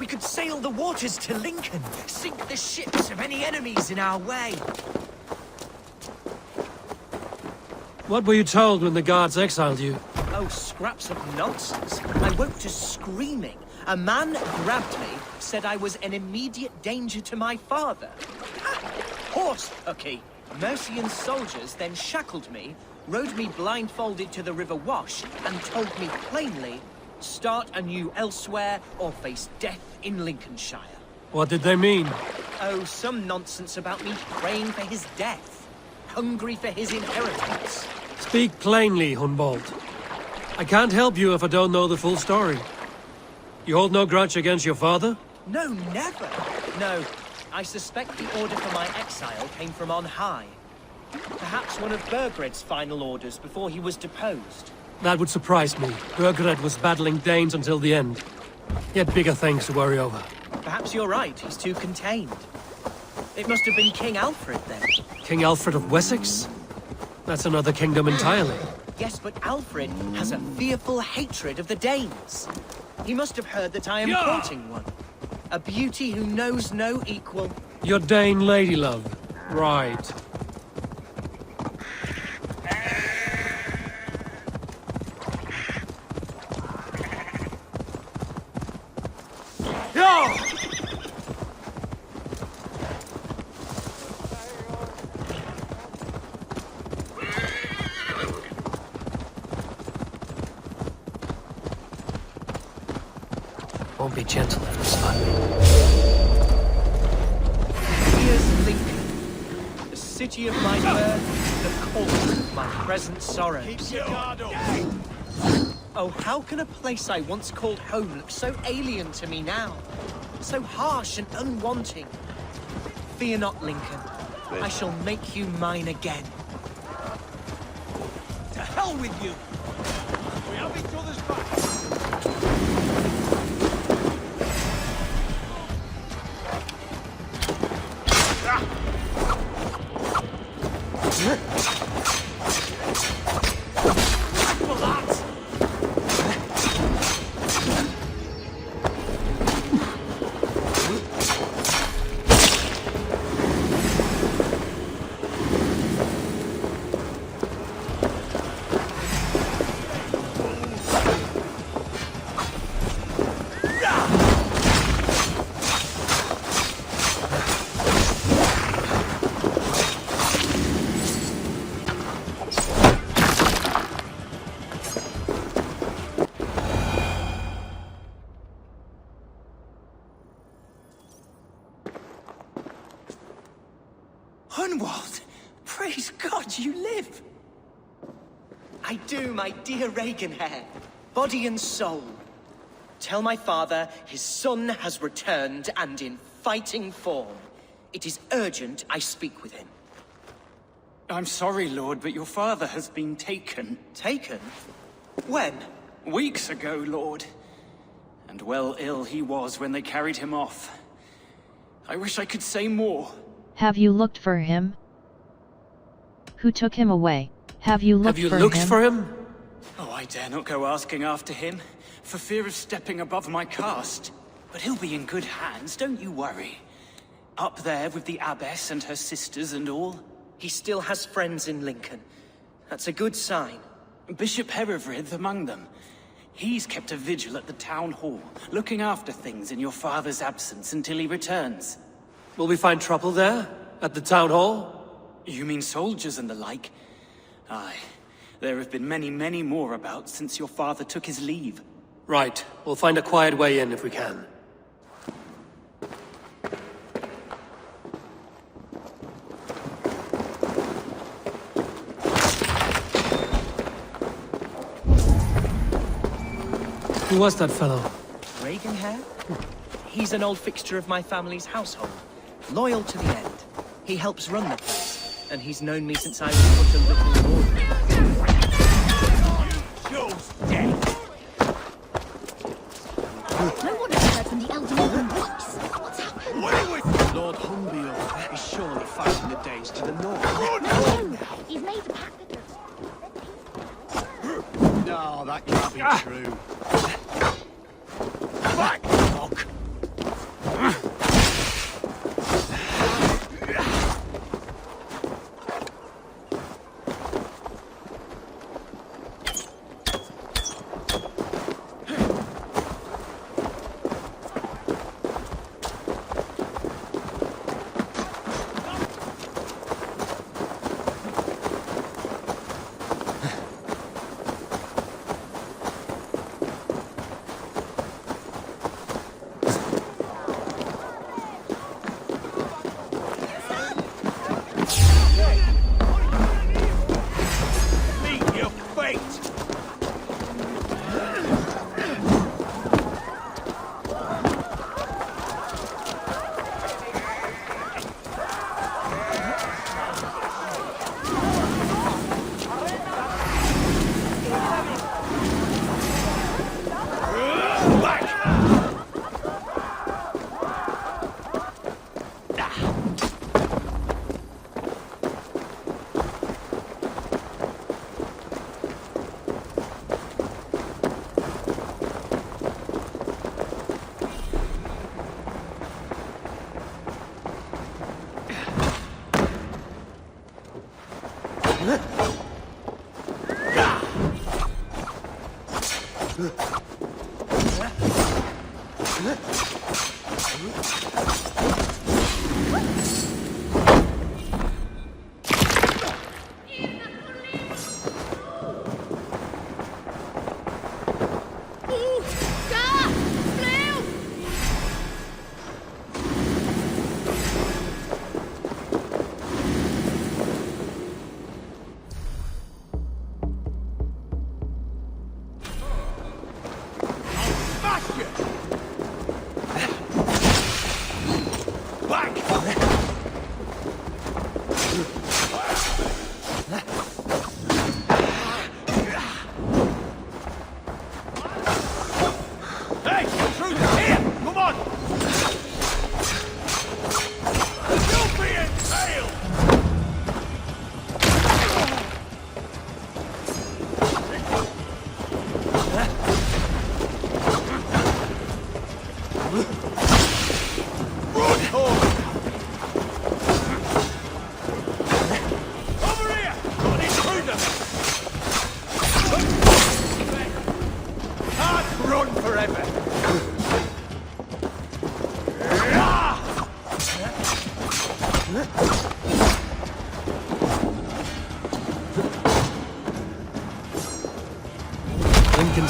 We could sail the waters to Lincoln, sink the ships of any enemies in our way. What were you told when the guards exiled you? Oh, scraps of nonsense. I woke to screaming. A man grabbed me, said I was an immediate danger to my father. Horse hooky. Mercian soldiers then shackled me, rode me blindfolded to the River Wash, and told me plainly, start anew elsewhere or face death in Lincolnshire. What did they mean? Oh, some nonsense about me praying for his death, hungry for his inheritance. Speak plainly, Hunbold. I can't help you if I don't know the full story. You hold no grudge against your father? No, never. No, I suspect the order for my exile came from on high. Perhaps one of Burgred's final orders before he was deposed. That would surprise me. Burgred was battling Danes until the end. He had bigger things to worry over. Perhaps you're right, he's too contained. It must have been King Alfred then. King Alfred of Wessex? That's another kingdom entirely. Yes, but Alfred has a fearful hatred of the Danes. He must have heard that I am courting one. A beauty who knows no equal. Your Dane lady love. Right. Won't be gentle if it's fun. Here's Lincoln, the city of my birth, the cause of my present sorrows. Keep your guard up. Oh, how can a place I once called home look so alien to me now? So harsh and unwanting. Fear not, Lincoln. I shall make you mine again. To hell with you! We have each other's backs. Hunwald! Praise God you live! I do, my dear Regenhair. Body and soul. Tell my father his son has returned and in fighting form. It is urgent I speak with him. I'm sorry, Lord, but your father has been taken. Taken? When? Weeks ago, Lord. And well ill he was when they carried him off. I wish I could say more. Have you looked for him? Who took him away? Have you looked for him? Oh, I dare not go asking after him, for fear of stepping above my caste. But he'll be in good hands, don't you worry. Up there with the abbess and her sisters and all. He still has friends in Lincoln. That's a good sign. Bishop Herefrith among them. He's kept a vigil at the town hall, looking after things in your father's absence until he returns. Will we find trouble there? At the town hall? You mean soldiers and the like? Aye. There have been many, many more about since your father took his leave. Right. We'll find a quiet way in if we can. Who was that fellow? Regenhair? He's an old fixture of my family's household. Loyal to the end. He helps run the place, and he's known me since I was but a little boy. You chose death! No one has heard from the elderly in weeks. What's happened? Lord Humbeal is surely fighting the Danes to the north. No! He's made a pact with us. No, that can't be true. Back, fuck!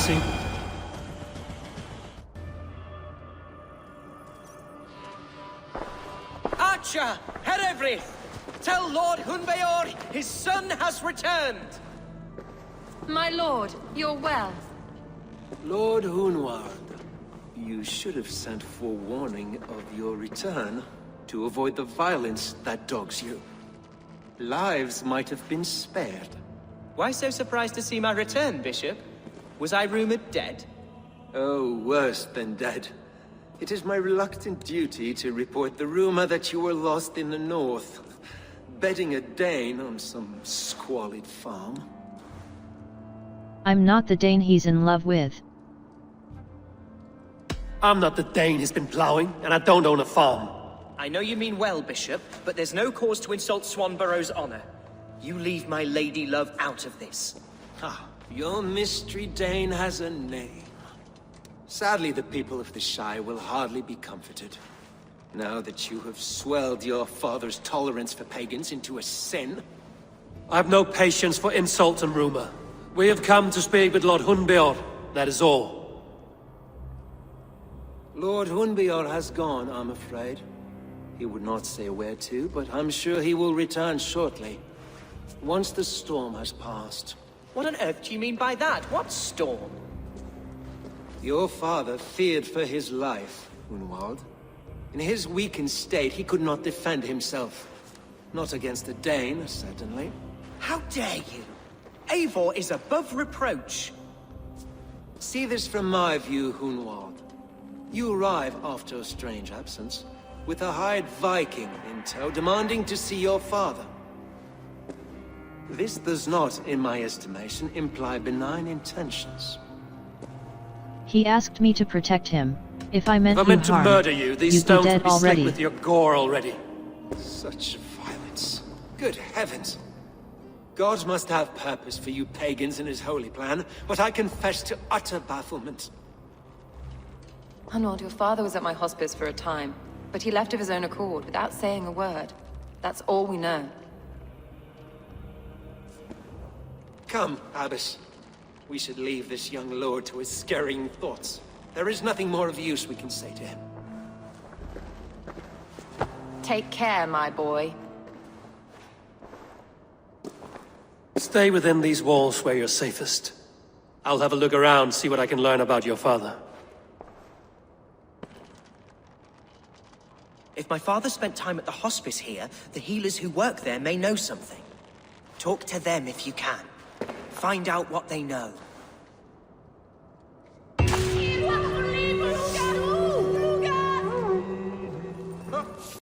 See. Archer, Herevri, tell Lord Hunbeor his son has returned. My lord, you're well. Lord Hunward, you should have sent forewarning of your return to avoid the violence that dogs you. Lives might have been spared. Why so surprised to see my return, Bishop? Was I rumored dead? Oh, worse than dead. It is my reluctant duty to report the rumor that you were lost in the north, bedding a Dane on some squalid farm. I'm not the Dane he's in love with. I'm not the Dane he's been ploughing, and I don't own a farm. I know you mean well, Bishop, but there's no cause to insult Swanborough's honor. You leave my lady love out of this. Ah, your mystery Dane has a name. Sadly, the people of the Shire will hardly be comforted. Now that you have swelled your father's tolerance for pagans into a sin. I've no patience for insult and rumor. We have come to speak with Lord Hunbeor, that is all. Lord Hunbeor has gone, I'm afraid. He would not say where to, but I'm sure he will return shortly. Once the storm has passed. What on earth do you mean by that? What storm? Your father feared for his life, Hunwald. In his weakened state, he could not defend himself. Not against a Dane, certainly. How dare you? Eivor is above reproach. See this from my view, Hunwald. You arrive after a strange absence, with a hired Viking in tow, demanding to see your father. This does not, in my estimation, imply benign intentions. He asked me to protect him. If I meant If I meant to harm, murder you, these you'd stones be would dead be slick already. with your gore already. Such violence. Good heavens. God must have purpose for you pagans in his holy plan, but I confess to utter bafflement. Hunwald, your father was at my hospice for a time, but he left of his own accord without saying a word. That's all we know. Come, Abbess. We should leave this young lord to his scurrying thoughts. There is nothing more of use we can say to him. Take care, my boy. Stay within these walls where you're safest. I'll have a look around, see what I can learn about your father. If my father spent time at the hospice here, the healers who work there may know something. Talk to them if you can. Find out what they know.